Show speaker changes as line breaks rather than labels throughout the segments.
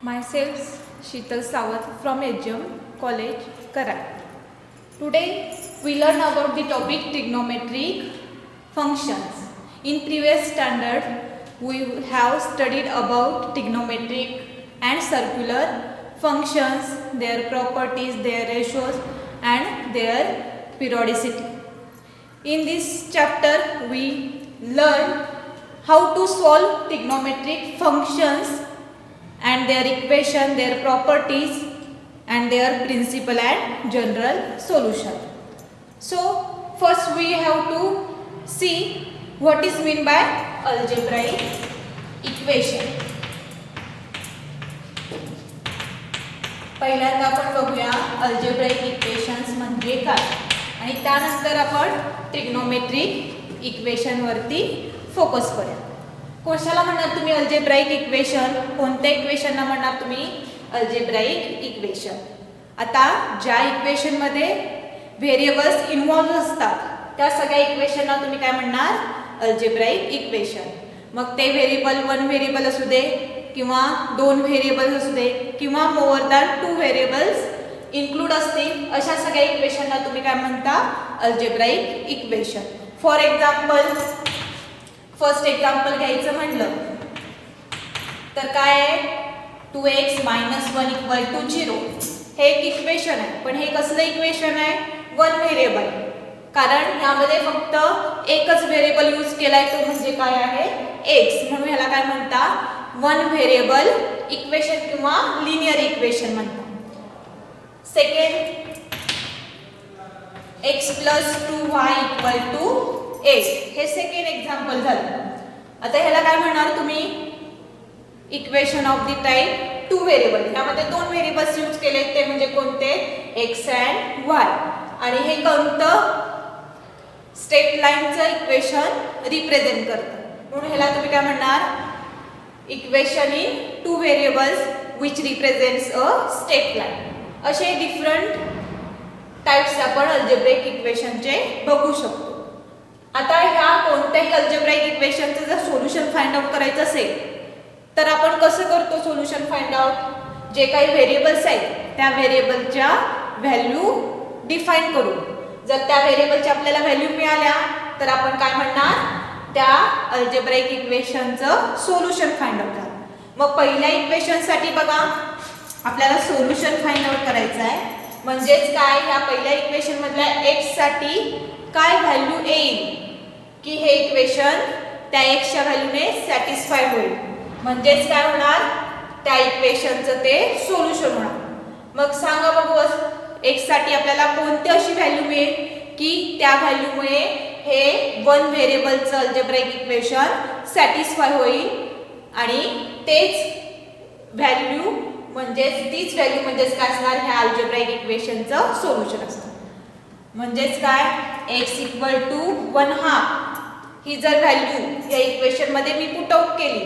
Myself Sheetal Sawant from HM College, Karan. Today we learn about the topic trigonometric functions. In previous standard we have studied about trigonometric and circular functions, their properties, their ratios and their periodicity. In this chapter we learn how to solve trigonometric functions and their equation, their properties and their principal and general solution. So first we have to see what is meant by algebraic equation. पहिल्यांदा आपण बघूया algebraic equations म्हणजे काय आणि त्यानंतर आपण trigonometric equation वरती focus करूया. कशाला म्हणणार तुम्ही अल्जेब्राइक इक्वेशन? कोणत्या इक्वेशनला म्हणणार तुम्ही अल्जेब्राइक इक्वेशन? आता ज्या इक्वेशन मध्ये व्हेरिएबल्स इन्व्हॉल्व असतात त्या सगळ्या इक्वेशनला तुम्ही काय म्हणणार? Algebraic equation. मग ते व्हेरिएबल वन व्हेरिएबल असू दे किंवा दोन व्हेरिएबल्स असू दे किंवा more than two variables include असतील अशा सगळ्या इक्वेशनला तुम्ही काय म्हणता? Algebraic equation. For example first example घ्यायचं म्हटलं तर काय आहे? 2x - 1 = 0 हे एक इक्वेशन आहे. पण हे कसलं इक्वेशन आहे? One variable. कारण यामध्ये फक्त एकच व्हेरिएबल यूज केलाय तो म्हणजे काय आहे? x. म्हणून ह्याला काय म्हणतात? वन व्हेरिएबल इक्वेशन किंवा लिनियर इक्वेशन म्हणतात. सेकंड x + 2y = 8 हे सेकंड एक्झाम्पल झालं. आता ह्याला काय म्हणणार तुम्ही? Equation of the type two variable. यामध्ये दोन व्हेरिएबल्स यूज केले ते म्हणजे कोणते? x and y. आणि हे कोणतं? स्ट्रेट लाईनचं इक्वेशन रिप्रेझेंट करतं. म्हणून ह्याला तुम्ही काय म्हणणार? Equation in two variables which represents a straight line. असे डिफरंट टाइप्स आपण अल्जेब्राइक इक्वेशनचे बघू शकतो. आता ह्या कोणत्याही अल्जेब्राइक इक्वेशनचं जर सोल्युशन फाइंड आउट करायचं असेल तर आपण कसं करतो सोल्युशन फाइंड आउट? जे काही व्हेरिएबल्स आहेत त्या व्हेरिएबलच्या व्हॅल्यू डिफाइन करू. जर त्या व्हेरिएबलच्या आपल्याला व्हॅल्यू मिळाल्या तर आपण काय म्हणणार? त्या अल्जेब्राइक इक्वेशनचं सोल्युशन फाइंड आउट करा. मग पहिल्या इक्वेशनसाठी बघा आपल्याला सोल्युशन फाइंड आउट करायचं आहे. म्हणजेच काय? ह्या पहिल्या इक्वेशन मधल्या x साठी काय व्हॅल्यू येईल की हे इक्वेशन त्या x च्या व्हॅल्यूने सॅटिस्फाय होईल. म्हणजेच काय होणार? त्या इक्वेशनचं ते सोल्युशन होणार. मग सांगा बघू x साठी आपल्याला कोणती अशी व्हॅल्यू मिळेल की त्या व्हॅल्यूमुळे हे वन व्हेरिएबलचं अल्जेब्राइक इक्वेशन सॅटिस्फाय होईल आणि तेच व्हॅल्यू म्हणजेच तीच व्हॅल्यू म्हणजेच काय असणार? ह्या अल्जेब्राइक इक्वेशनचं सोल्युशन असणार. म्हणजेच काय? x = 1/2 ही जर व्हॅल्यू या इक्वेशन मध्ये मी पुट आउट केली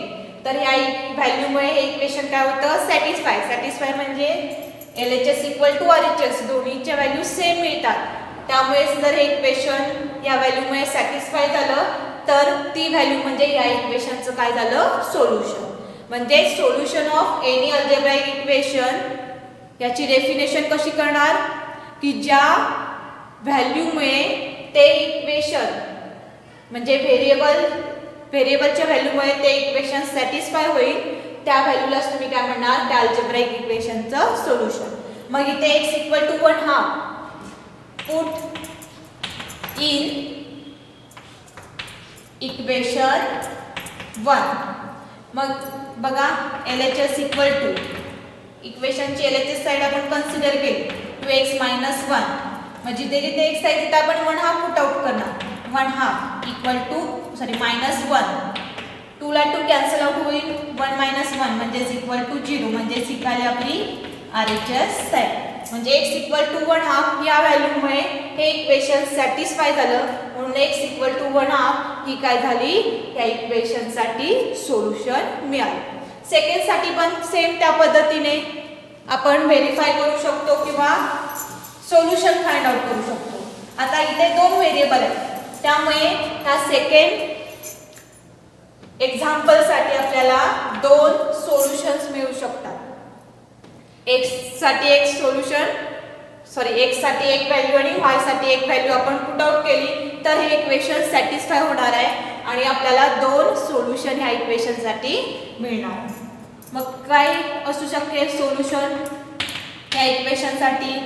तर ह्या व्हॅल्यूमुळे हे इक्वेशन काय होतं? सॅटिस्फाय म्हणजे LHS = RHS दोन्हीच्या व्हॅल्यू सेम मिळतात. त्यामुळे जर हे इक्वेशन या व्हॅल्यूमुळे सॅटिस्फाय झालं तर ती व्हॅल्यू म्हणजे या इक्वेशनचं काय झालं? सोल्युशन. म्हणजे solution of any algebraic equation याची डेफिनेशन कशी करणार? की ज्या व्हॅल्यूमुळे ते इक्वेशन म्हणजे व्हेरिएबलच्या व्हॅल्यूमुळे ते इक्वेशन सॅटिस्फाय होईल त्या व्हॅल्यूलाच तुम्ही काय म्हणणार? त्या अल्जेब्राइक इक्वेशनचं सोल्युशन. मग इथे x = 1/2 पुट इन इक्वेशन 1. मग बघा LHS = इक्वेशनची LHS साइड आपण कन्सिडर केली 2x - 1 म्हणजे जिथे x आहे तिथे आपण 1/2 पुट आउट करणार. 1/2 -1 2 ला 2 कॅन्सल आउट होईल. 1 - 1 म्हणजे =0 म्हणजे इक्वली आपली RHS साइड. म्हणजे x = 1/2 या व्हॅल्यूमुळे हे इक्वेशन सॅटिस्फाय झालं म्हणून x = 1/2 ही काय झाली? या इक्वेशनसाठी सोल्युशन मिळालं. सेकंड साठी पण सेम त्या पद्धतीने आपण व्हेरीफाय करू शकतो किंवा सोल्युशन फाइंड आउट करू शकतो. आता इथे दोन व्हेरिएबल आहेत त्यामुळे ह्या सेकंड एक्झाम्पल साठी आपल्याला दोन सोल्युशन्स मिळू शकतात. x साठी एक सोल्युशन x साठी एक व्हॅल्यू आणि y साठी एक व्हॅल्यू आपण पुट आउट केली तर हे इक्वेशन सॅटिस्फाय होणार आहे आणि आपल्याला दोन सोल्युशन ह्या इक्वेशन साठी मिळणार. मग काय असू शकेल सोल्युशन ह्या इक्वेशन साठी?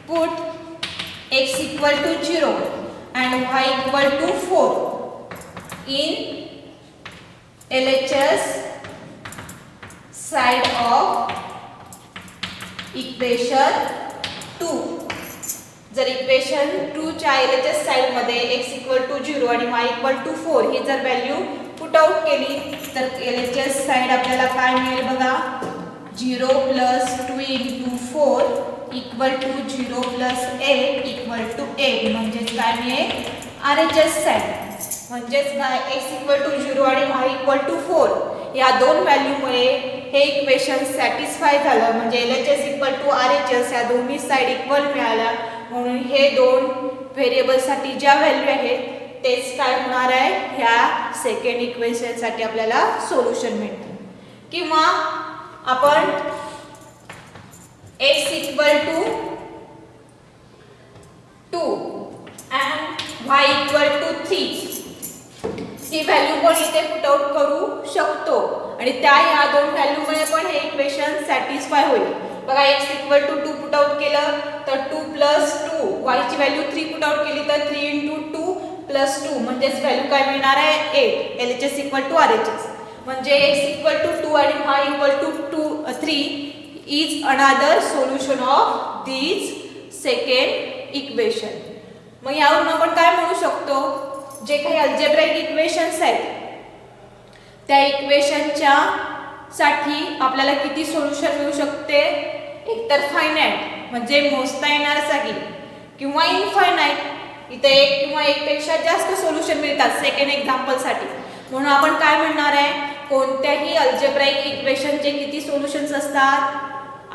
Put x equal to 0 and y equal to 4 in LHS side of equation 2. जर इक्वेशन 2 च्या LHS साइड मध्ये x equal to 0 आणि y equal to 4 ही जर व्हॅल्यू पुट आउट केली तर LHS साइड आपल्याला काय मिळेल बघा. 0 plus 2 into 4 equal to 0 plus 8 equal to 8 म्हणजेच काय मिळेल RHS साइड. म्हणजेच काय x equal to 0 आणि y equal to 4 या दोन व्हॅल्यूमुळे हे इक्वेशन सॅटिस्फाय झालं. म्हणजे LHS इक्वल टू RHS या दोन्ही साइड इक्वल मिळाल्या म्हणून हे दोन व्हेरिएबलसाठी ज्या व्हॅल्यू आहेत तेच काय होणार आहे ह्या सेकंड इक्वेशनसाठी आपल्याला सोल्युशन मिळतं. किंवा आपण x equal to 2 and y equal to 3 ही व्हॅल्यू पण इथे पुट आउट करू शकतो आणि त्या या दोन व्हॅल्यूमुळे पण हे इक्वेशन सॅटिस्फाय होईल. बघा x equal to 2 put out केलं तर 2 प्लस 2 y ची व्हॅल्यू 3 पुट आउट केली तर 3 into 2 प्लस 2 म्हणजेच व्हॅल्यू काय मिळणार आहे 8. LHS इक्वल टू RHS म्हणजे x इक्वल टू 2 आणि y equal to 3 is another solution of this second equation. मग यावरून आपण काय म्हणू शकतो जे काही अल्जेब्राइक इक्वेशन्स आहेत त्या इक्वेशनच्या साठी आपल्याला किती सोल्युशन मिळू शकते? एकतर फायनाइट म्हणजे मोजता येणार सगळी किंवा इनफायनाइट इथे एक किंवा एकपेक्षा जास्त सोल्युशन मिळतात सेकंड एक्झाम्पल साठी. म्हणून आपण काय म्हणणार आहे कोणत्याही अल्जेब्राइक इक्वेशनचे किती सोल्युशन्स असतात?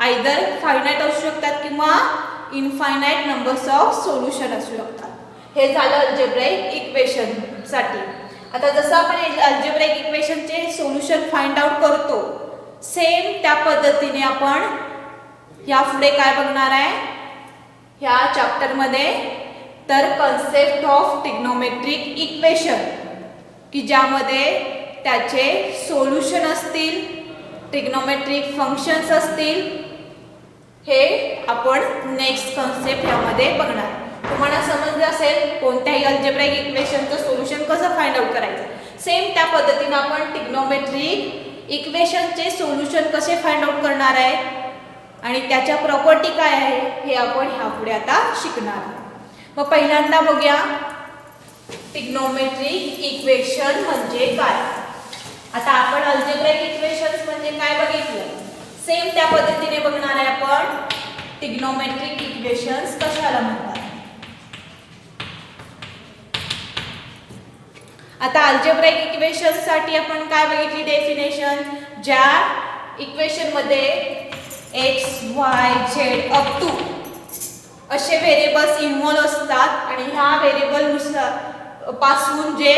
आयदर फायनाइट असू शकतात किंवा इनफायनाइट नंबर्स ऑफ सोल्युशन असू शकतात. हे झालं अल्जेब्राइक इक्वेशन साठी. आता जसं आपण अल्जेब्राइक इक्वेशनचे सोल्युशन फाइंड आउट करतो सेम त्या पद्धतीने आपण यापुढे काय बघणार आहे ह्या चॅप्टर मध्ये तर कन्सेप्ट ऑफ ट्रिग्नोमेट्रिक इक्वेशन की ज्यामध्ये त्याचे सोल्युशन असतील ट्रिग्नोमेट्रिक फंक्शन्स असतील हे आपण नेक्स्ट कन्सेप्ट यामध्ये बघणार. तुम्हाला समजलं असेल कोणत्याही अल्जेब्राइक इक्वेशनचं सोल्युशन कसं फाइंड आउट करायचं. सेम त्या पद्धतीने आपण ट्रिग्नोमेट्रिक इक्वेशनचे सोल्युशन कसे फाइंड आउट करणार आहे आणि त्याच्या प्रॉपर्टी काय आहे हे आपण ह्यापुढे आता शिकणार आहोत. मग पहिल्यांदा बघूया ट्रिग्नोमेट्रिक इक्वेशन म्हणजे काय. आता आपण अल्जेब्राइक इक्वेशन्स म्हणजे काय बघितलं सेम त्या पद्धतीने बघणार आहे आपण ट्रिग्नोमेट्रिक इक्वेशन्स कशाला म्हणतात. आता अल्जेब्राइक इक्वेशन साठी आपण काय बघितली डेफिनेशन ज्या इक्वेशन मध्ये x y z up to असे व्हेरिएबल्स इन्व्हॉल्व असतात आणि ह्या व्हेरिएबल पासून जे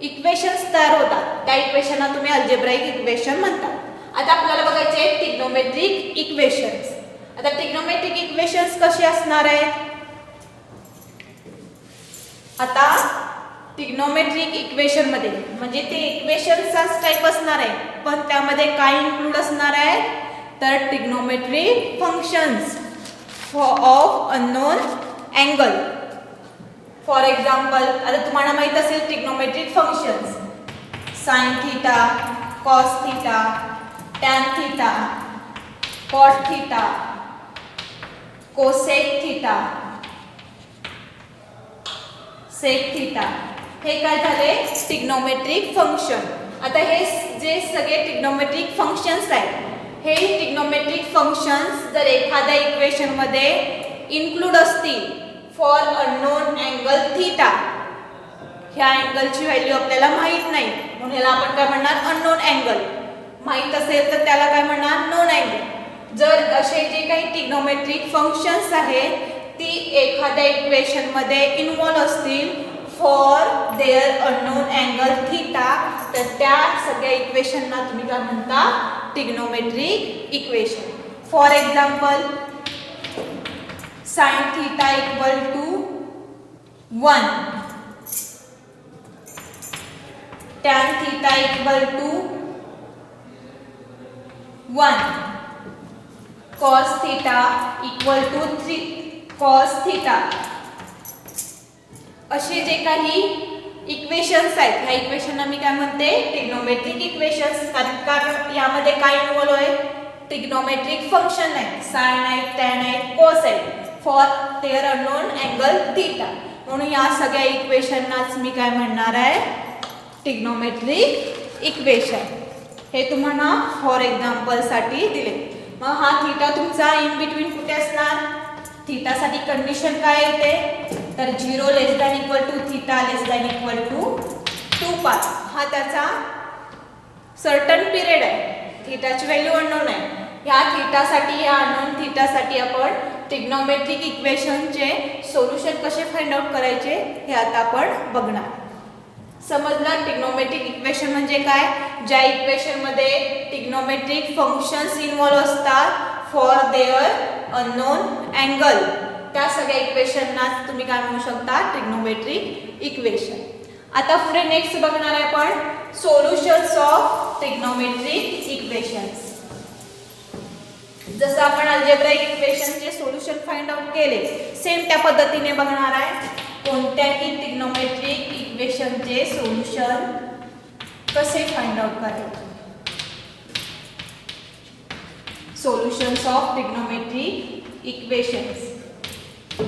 इक्वेशन्स तयार होतात त्या इक्वेशनला तुम्ही अल्जेब्राइक इक्वेशन म्हणतात. आता आपल्याला बघायचे आहेत ट्रिग्नोमेट्रिक इक्वेशन्स. आता ट्रिग्नोमेट्रिक इक्वेशन्स कसे असणार आहेत? आता ट्रिग्नोमेट्रिक इक्वेशन मध्ये म्हणजे ते इक्वेशनचाच टाइप असणार आहे पण त्यामध्ये काय इन्क्लूड असणार आहे तर trigonometric functions of unknown angle. For example आता तुम्हाला माहित असेल trigonometric functions sine theta cos theta tan theta cot theta cosec theta sec theta हे काय झाले ट्रिग्नोमेट्रिक फंक्शन. आता हे जे सगळे ट्रिग्नोमेट्रिक फंक्शन्स आहेत हे ट्रिग्नोमेट्रिक फंक्शन्स जर एखाद्या इक्वेशन मध्ये इन्क्लूड असतील फॉर अननोन अँगल थीटा ह्या अँगलची व्हॅल्यू आपल्याला माहित नाही म्हणून याला आपण काय म्हणणार अननोन अँगल. माहित असेल तर त्याला काय म्हणणार नोन अँगल. जर असे जे काही ट्रिग्नोमेट्रिक फंक्शन्स आहेत ती एखाद्या इक्वेशन मध्ये इन्व्हॉल्व असतील for their unknown angle theta तर त्या सगळ्या इक्वेशनला तुम्ही काय म्हणता trigonometric equation. For example sine theta equal to 1, tan theta equal to 1, cos theta equal to 3 cos theta. असे जे काही इक्वेशन्स आहेत ह्या इक्वेशनला मी काय म्हणते ट्रिग्नोमेट्रिक इक्वेशन्स. कारण यामध्ये काय इन्व्हॉल्व आहे ट्रिग्नोमेट्रिक फंक्शन आहे, साइन आहे, टॅन आहे, कॉस आहे for their unknown angle theta. म्हणून या सगळ्या इक्वेशननाच मी काय म्हणणार आहे ट्रिग्नोमेट्रिक इक्वेशन. हे तुम्हाला फॉर एक्झाम्पल साठी दिले. मग हा थीटा तुमचा इन बिटवीन कुठे असणार. थीटासाठी कंडिशन काय येते तर 0 less than equal to theta less than equal to 2 pi. हा त्याचा सर्टन पिरियड आहे. थीटाची व्हॅल्यू अननोन आहे. या थीटासाठी या अननोन थीटासाठी आपण ट्रिग्नोमेट्रिक इक्वेशनचे सोल्युशन कसे फाइंड आउट करायचे हे आता आपण बघणार. समजलं ट्रिग्नोमेट्रिक इक्वेशन म्हणजे काय. ज्या इक्वेशन मध्ये ट्रिग्नोमेट्रिक फंक्शन्स इन्व्हॉल्व असतात फॉर देअर अननोन अँगल, त्या सगळ्या इक्वेशनना तुम्ही काय म्हणू शकता ट्रिग्नोमेट्रिक इक्वेशन. आता पुढे नेक्स्ट बघणार आहे आपण सोल्युशन्स ऑफ ट्रिग्नोमेट्रिक इक्वेशन्स. जसं आपण अल्जेब्राइक इक्वेशनचे सोल्युशन फाइंड आउट केले सेम त्या पद्धतीने बघणार आहे कोणत्याही ट्रिग्नोमेट्रिक इक्वेशनचे सोल्युशन कसे फाइंड आउट करायचे. Solutions of trigonometric equations.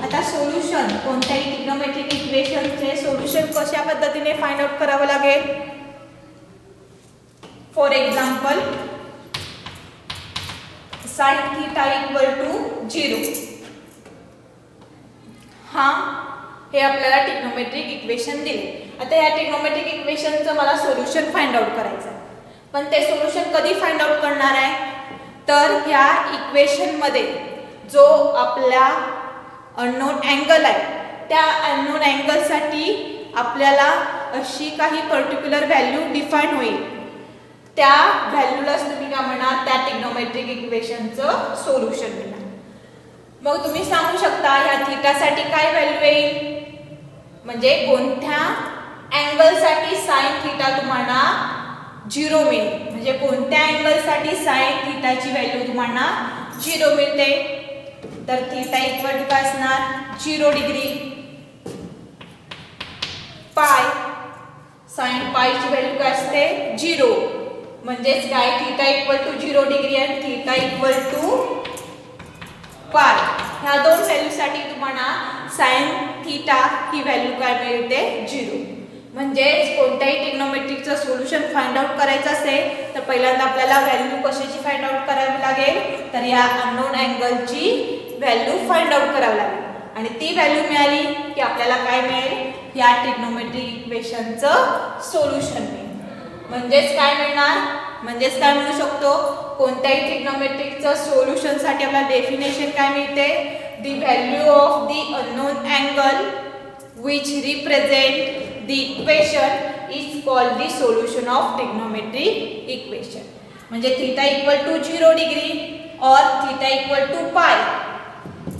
आता सोल्युशन कोणत्याही ट्रिग्नोमेट्रिक इक्वेशनचे सोल्युशन कशा पद्धतीने फाइंड आउट करावं लागेल. For example sine theta equal to 0. हा हे आपल्याला ट्रिग्नोमेट्रिक इक्वेशन दिले. आता या ट्रिग्नोमेट्रिक इक्वेशनचं मला सोल्युशन फाइंड आउट करायचं आहे. पण ते सोल्युशन कधी फाइंड आउट करणार आहे तर ह्या इक्वेशन मध्ये जो आपला अननोन अँगल आहे त्या अननोन अँगलसाठी आपल्याला अशी काही पर्टिक्युलर व्हॅल्यू डिफाईन होईल. त्या व्हॅल्यूलाच तुम्ही काय म्हणा त्या ट्रिग्नोमेट्रिक इक्वेशनचं सोल्युशन मिळणार. मग तुम्ही सांगू शकता ह्या थीटासाठी काय व्हॅल्यू येईल म्हणजे कोणत्या अँगलसाठी साइन थीटा तुम्हाला 0 मिळेल. म्हणजे कोणत्या अँगलसाठी साइन थीटाची व्हॅल्यू तुम्हाला 0 मिळते तर थीटा इक्वल टू काय असणार 0 डिग्री पाय. साइन पायची व्हॅल्यू काय असते 0. म्हणजेच काय थीटा इक्वल टू 0 डिग्री आणि थीटा इक्वल टू पाय. ह्या दोन व्हॅल्यूसाठी तुम्हाला साइन थीटा ही व्हॅल्यू काय मिळते 0. म्हणजेच कोणत्याही ट्रिग्नोमेट्रिकचं सोल्युशन फाइंड आउट करायचं असेल तर पहिल्यांदा आपल्याला व्हॅल्यू कशाची फाइंड आउट करावी लागेल तर या अननोन अँगलची व्हॅल्यू फाइंड आउट करावी लागेल. आणि ती व्हॅल्यू मिळाली की आपल्याला काय मिळेल या ट्रिग्नोमेट्रिक इक्वेशनचं सोल्युशन मिळेल. म्हणजेच काय मिळणार म्हणजेच काय म्हणू शकतो कोणत्याही ट्रिग्नोमेट्रिकचं सोल्युशनसाठी आपल्याला डेफिनेशन काय मिळते the value of the unknown angle which represent the equation is called the solution of trigonometric equation. म्हणजे थीटा इक्वल टू 0 डिग्री और थीटा इक्वल टू पाय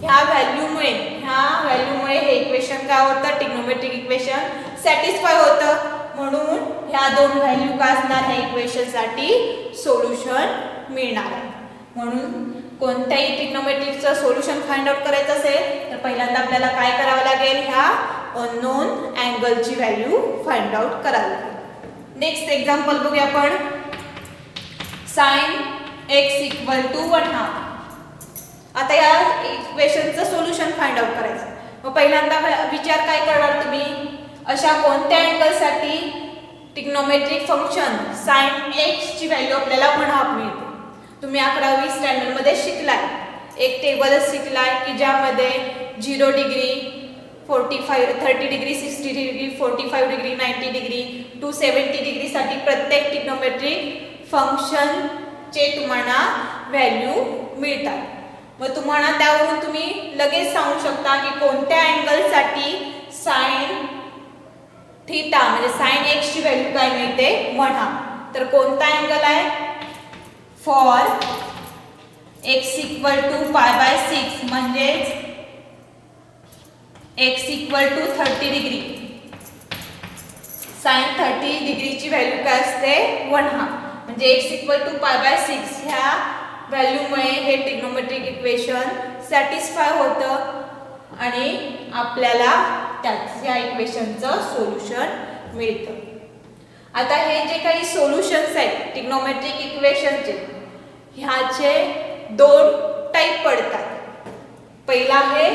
ह्या व्हॅल्यूमुळे हे इक्वेशन काय होतं ट्रिग्नोमेट्रिक इक्वेशन सॅटिस्फाय होतं. म्हणून ह्या दोन व्हॅल्यू काय असणार ह्या इक्वेशनसाठी सोल्युशन मिळणार आहे. म्हणून कोणत्याही ट्रिग्नोमेट्रिकचं सोल्युशन फाइंड आउट करायचं असेल तर पहिल्यांदा आपल्याला काय करावं लागेल ह्या अननोन अँगलची व्हॅल्यू फाइंड आउट करावी लागेल. नेक्स्ट एक्झाम्पल बघूया आपण साइन x इक्वल टू 1/2. आता या इक्वेशनचं सोल्युशन फाइंड आउट करायचं. मग पहिल्यांदा विचार काय करणार तुम्ही अशा कोणत्या अँगलसाठी ट्रिग्नोमेट्रिक फंक्शन साइन x ची व्हॅल्यू आपल्याला 1/2 मिळते. तुम्ही 11वी स्टँडर्ड मध्ये शिकलाय एक टेबलच शिकलाय की ज्यामध्ये 0 degree 45 30 degree 60 degree 45 degree 90 degree 270 degree साठी प्रत्येक ट्रिग्नोमेट्रिक फंक्शन चे तुम्हाला व्हॅल्यू मिळतात. मग तुम्हाला त्यावरून तुम्ही लगेच सांगू शकता की कोणत्या अँगल साठी साइन थीटा म्हणजे साइन x ची व्हॅल्यू काय मिळते 1/2. तर कोणता अँगल आहे फॉर x इक्वल टू π/6 म्हणजेच x equal to 30 degree. Sine 30 डिग्रीची व्हॅल्यू काय असते 1/2 म्हणजे x इक्वल टू π/6 ह्या व्हॅल्यूमुळे हे ट्रिग्नोमेट्रिक इक्वेशन सॅटिस्फाय होतं आणि आपल्याला त्या इक्वेशनचं सोल्युशन मिळतं. आता हे जे काही सोल्युशन्स आहेत ट्रिग्नोमेट्रिक इक्वेशनचे ह्याचे दोन टाइप पडतात. पहिला आहे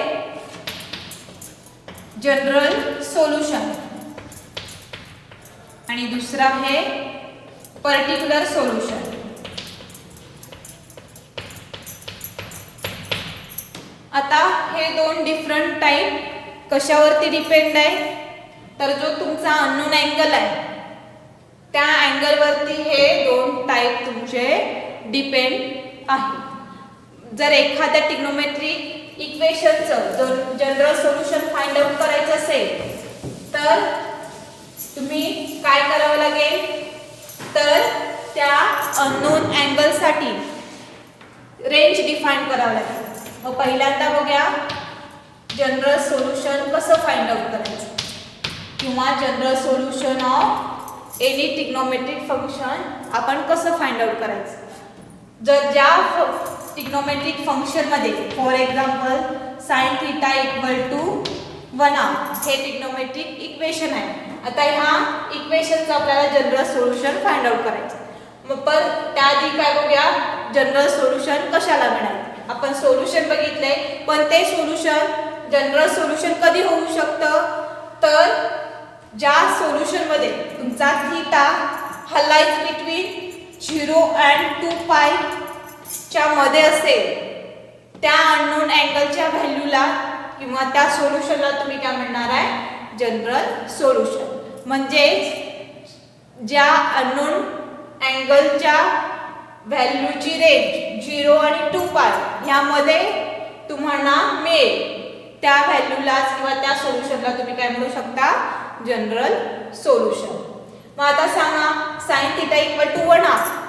जनरल सोल्युशन आणि दुसरा आहे पर्टिक्युलर सोल्युशन. आता हे दोन डिफरंट टाइप कशावरती डिपेंड आहे तर जो तुमचा अननोन अँगल आहे त्या अँगलवरती हे दोन टाइप तुमचे डिपेंड आहे. जर एखाद्या ट्रिग्नोमेट्रिक इक्वेशनचं जनरल सोल्युशन फाइंड आउट करायचं असेल तर तुम्ही काय करावं लागेल तर त्या अननोन अँगलसाठी रेंज डिफाइन करावं लागेल. मग पहिल्यांदा बघूया जनरल सोल्युशन कसं फाइंड आउट करायचं किंवा general solution of any trigonometric function आपण कसं फाइंड आउट करायचं. जर ज्या ट्रिग्नोमेट्रिक फंक्शन मध्ये for example sin θ equal to 1/2 हे ट्रिग्नोमेट्रिक इक्वेशन आहे. आता ह्या इक्वेशनचं आपल्याला जनरल सोल्युशन फाइंड आउट करायचं. मग पण त्याआधी काय बघूया जनरल सोल्युशन कशाला मिळालं. आपण सोल्युशन बघितले पण ते सोल्युशन जनरल सोल्युशन कधी होऊ शकतं तर ज्या सोल्युशन मध्ये तुमचा थीटा हा लाईज बिटवीन 0 and 2π च्या मध्ये असेल त्या अननोन अँगलच्या व्हॅल्यूला किंवा त्या सोल्युशनला तुम्ही काय म्हणणार आहे जनरल सोल्युशन. म्हणजे ज्या अननोन अँगलच्या व्हॅल्यूची रेंज 0 आणि 2π ह्यामध्ये तुम्हाला मिळेल त्या व्हॅल्यूलाच किंवा त्या सोल्युशनला तुम्ही काय म्हणू शकता जनरल सोल्युशन. मग आता सांगा sin θ इक्वल टू 1/2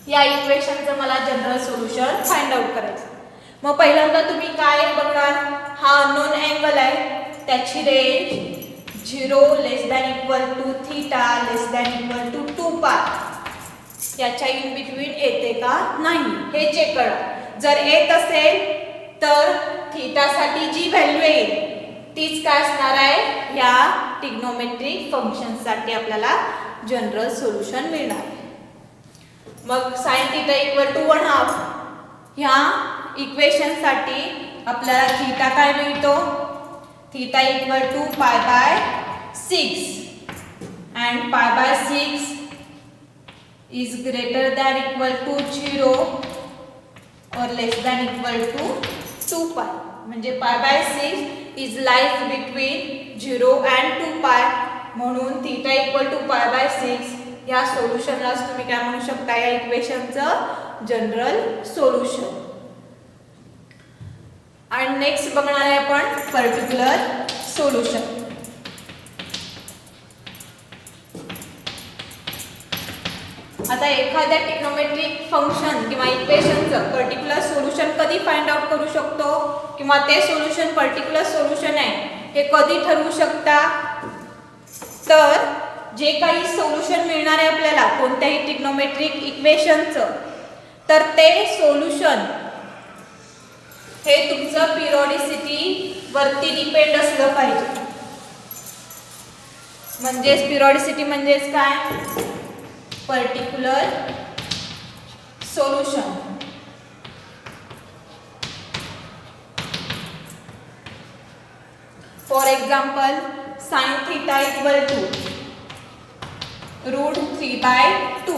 या इक्वेशनचं मला जनरल सोल्युशन फाइंड आउट करायचं. मग पहिल्यांदा तुम्ही काय बघणार हा अननोन अँगल आहे त्याची range 0 less than equal to θ less than equal to 2π याच्या इन बिटवीन येते का नाही हे चेक करा. जर येत असेल तर थीटा साठी जी व्हॅल्यू येईल तीच काय असणार आहे या ट्रिग्नोमेट्रिक फंक्शन साठी आपल्याला जनरल सोल्युशन मिळणार. मग sin θ इक्वल टू 1/2 ह्या इक्वेशन साठी आपल्याला थीटा काय मिळतो θ equal to π/6 and π/6 is greater than equal to 0 or less than equal to 2π म्हणजे π/6 is lies between 0 and 2π म्हणून θ इक्वल टू π/6 या सोल्युशनलाच तुम्ही काय म्हणू शकता या इक्वेशनचं जनरल सोल्युशन. आणि नेक्स्ट बघणार आहे आपण पर्टिक्युलर सोल्युशन. आता एखाद्या ट्रिग्नोमेट्रिक फंक्शन किंवा इक्वेशनचं पर्टिक्युलर सोल्युशन कधी फाइंड आउट करू शकतो किंवा ते सोल्युशन पर्टिक्युलर सोल्युशन आहे हे कधी ठरवू शकता तर जे काही सोल्युशन मिळणार आहे आपल्याला कोणत्याही ट्रिग्नोमेट्रिक इक्वेशनचं तर ते सोल्युशन हे तुमचं पिरियॉडिसिटी वरती डिपेंड असलं पाहिजे. म्हणजेच पिरियॉडिसिटी म्हणजेच काय particular solution. For example sin θ equal to √3/2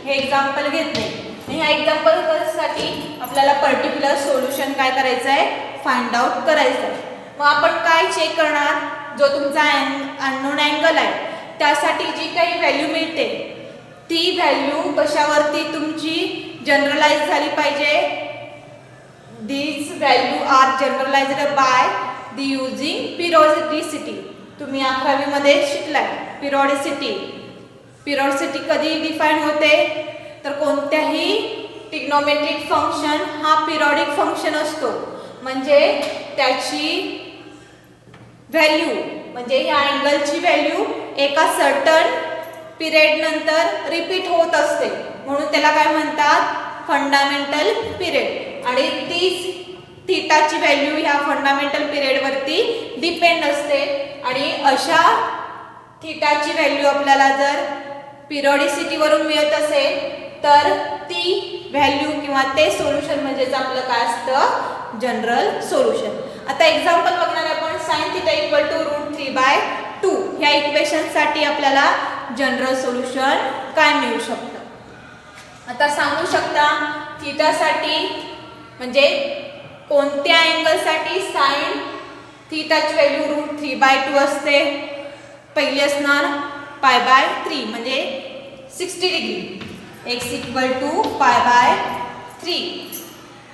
हे एक्झाम्पल घेतले. ह्या एक्झाम्पल साठी आपल्याला पर्टिक्युलर सोल्युशन काय करायचं आहे फाइंड आउट करायचं आहे. मग आपण काय चेक करणार जो तुमचा अननोन अँगल आहे त्यासाठी जी काही व्हॅल्यू मिळते ती व्हॅल्यू कशावरती तुमची जनरलाइज झाली पाहिजे. These value are generalized by the using periodicity. तुम्ही 11वी मध्ये शिकलाय पिरियॉडिसिटी. पिरियॉडिसिटी कधी डिफाइन होते तर कोणत्याही ट्रिग्नोमेट्रिक फंक्शन हा पिरियडिक फंक्शन असतो, म्हणजे त्याची व्हॅल्यू म्हणजे ह्या अँगलची व्हॅल्यू एका सर्टन पिरियड नंतर रिपीट होत असते, म्हणून त्याला काय म्हणतात, फंडामेंटल पिरियड. आणि तीच थीटाची व्हॅल्यू ह्या फंडामेंटल पिरियड वरती डिपेंड असते. आणि अशा थीटाची व्हॅल्यू आपल्याला जर पिरियडिसिटी वरून मिळत असेल तर ती व्हॅल्यू किंवा ते सोल्युशन म्हणजेच आपलं काय असतं, जनरल सोल्युशन. आता एक्झाम्पल बघणार आपण. sin थीटा इक्वल टू √3/2 ह्या इक्वेशनसाठी आपल्याला जनरल सोल्युशन काय मिळू शकतं. आता सांगू शकता थीटासाठी म्हणजे कोणत्या अँगलसाठी sin थीटाची व्हॅल्यू √3/2 असते. पहिली असणार π/3 म्हणजे 60 degree. x equal to π/3.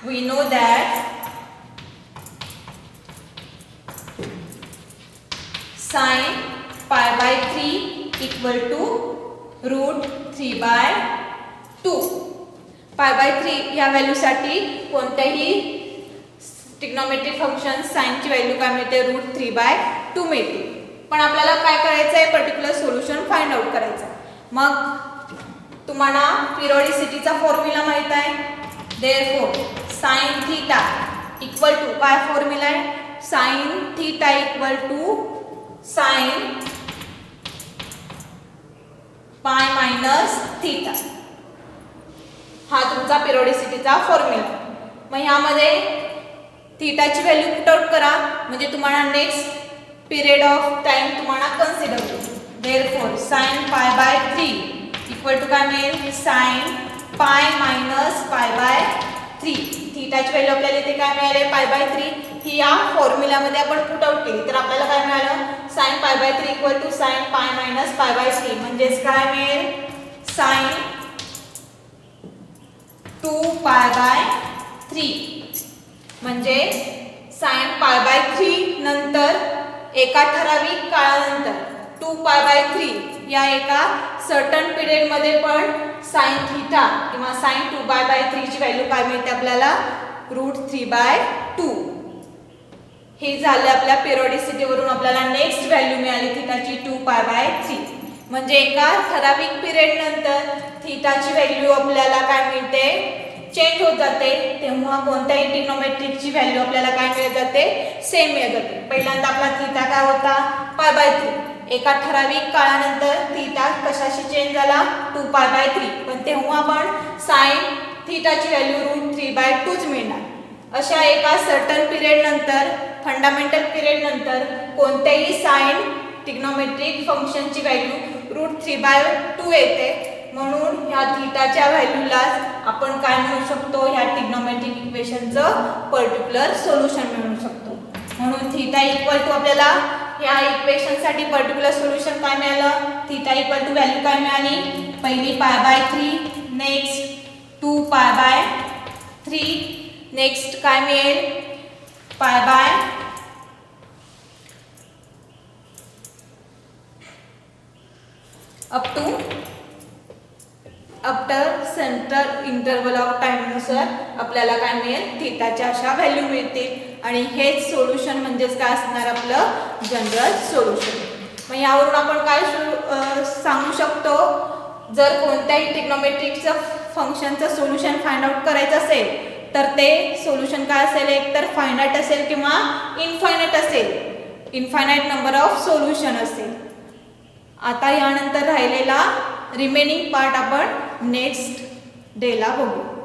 We know that sin π/3 equal to √3/2. π/3 या व्हॅल्यूसाठी कोणत्याही ट्रिग्नोमेट्रिक फंक्शन साइनची व्हॅल्यू काय मिळते, √3/2 मिळते. पण आपल्याला काय करायचं आहे, पर्टिक्युलर सोल्युशन फाइंड आउट करायचं. मग तुम्हाला पिरियडिसिटीचा फॉर्म्युला माहित आहे. Therefore sin theta equal to काय फॉर्म्युला आहे, sin theta equal to sin π minus थीटा. हा तुमचा पिरियडिसिटीचा फॉर्म्युला. मग ह्यामध्ये थीटाची व्हॅल्यू पुट आउट करा म्हणजे तुम्हाला नेक्स्ट पिरियड ऑफ टाइम तुम्हाला कन्सिडर होईल. देअरफॉर sin π/3 इक्वल टू काय मिळेल, sin π मायनस π/3. थीटाची व्हॅल्यू आपल्याला इथे काय मिळाले, π/3. ही या फॉर्म्युल्यामध्ये आपण पुट आउट केली तर आपल्याला काय मिळालं, sin π/3 equal to sin π minus π/3 म्हणजेच काय मिळेल, sin 2π/3. म्हणजे sin π/3 नंतर एका ठराविक काळानंतर 2π/3 या एका सर्टन पिरियड मध्ये पण sin थीटा किंवा sin 2π/3 ची व्हॅल्यू काय मिळते आपल्याला, √3/2. हे झालं आपल्या पिरियडिसिटी वरून आपल्याला नेक्स्ट व्हॅल्यू मिळाली थीटाची 2π/3. म्हणजे एका ठराविक पिरियड नंतर थीटाची व्हॅल्यू आपल्याला काय मिळते, चेंज होत जाते. तेव्हा कोणत्याही ट्रिग्नोमेट्रिकची व्हॅल्यू आपल्याला काय मिळत जाते, सेम मिळत जाते. पहिल्यांदा आपला थीटा काय होता, π/3. एका ठराविक काळानंतर थीटा कशाशी चेंज झाला, 2π/3. पण तेव्हा पण sin थीटाची व्हॅल्यू √3/2 मिळणार. अशा एका सर्टन पिरियड नंतर फंडामेंटल पिरियड नंतर कोणत्याही साइन ट्रिग्नोमेट्रिक फंक्शनची व्हॅल्यू √3/2 येते. म्हणून ह्या थीटाच्या व्हॅल्यूला आपण काय म्हणू शकतो, ह्या ट्रिग्नोमेट्रिक इक्वेशनचं पर्टिक्युलर सोल्युशन मिळवू शकतो. म्हणून थीटा इक्वल टू आपल्याला ह्या इक्वेशनसाठी पर्टिक्युलर सोल्युशन काय मिळालं, थीटा इक्वल टू व्हॅल्यू काय मिळाली, पहिली π/3, नेक्स्ट 2π/3, नेक्स्ट काय मिळेल π/, up to after center interval of टाइमनुसार आपल्याला काय मिळेल, थीटाच्या अशा व्हॅल्यू मिळतील. आणि हेच सोल्युशन म्हणजेच काय असणार आपलं जनरल सोल्युशन. मग यावरून आपण काय सांगू शकतो, जर कोणत्याही ट्रिग्नोमेट्रिकचं फंक्शनचं सोल्युशन फाइंड आउट करायचं असेल तर ते सोल्युशन काय असेल, एक तर फायनाईट असेल किंवा इनफायनाईट असेल. इनफायनाईट नंबर ऑफ सोल्युशन असेल. आता यानंतर राहिलेला रिमेनिंग पार्ट आपण नेक्स्ट डेला बघू.